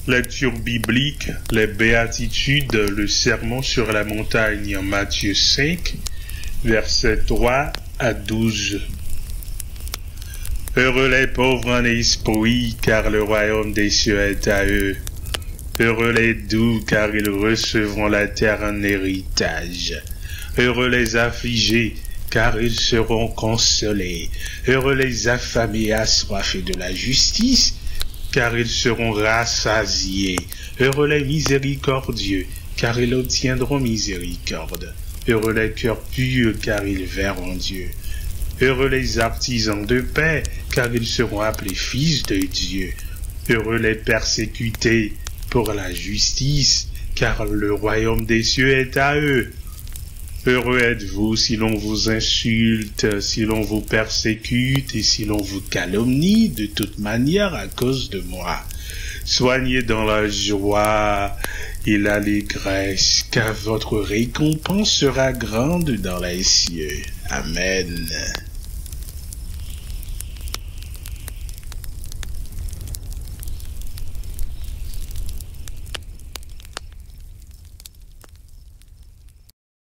Lecture biblique, les béatitudes, le sermon sur la montagne, Matthieu 5, versets 3 à 12. Heureux les pauvres en esprit, car le royaume des cieux est à eux. Heureux les doux, car ils recevront la terre en héritage. Heureux les affligés, car ils seront consolés. Heureux les affamés et assoiffés de la justice, car ils seront rassasiés. Heureux les miséricordieux, car ils obtiendront miséricorde. Heureux les cœurs purs, car ils verront Dieu. Heureux les artisans de paix, car ils seront appelés fils de Dieu. Heureux les persécutés pour la justice, car le royaume des cieux est à eux. Heureux êtes-vous si l'on vous insulte, si l'on vous persécute et si l'on vous calomnie de toute manière à cause de moi. Soignez dans la joie et l'allégresse, car votre récompense sera grande dans les cieux. Amen.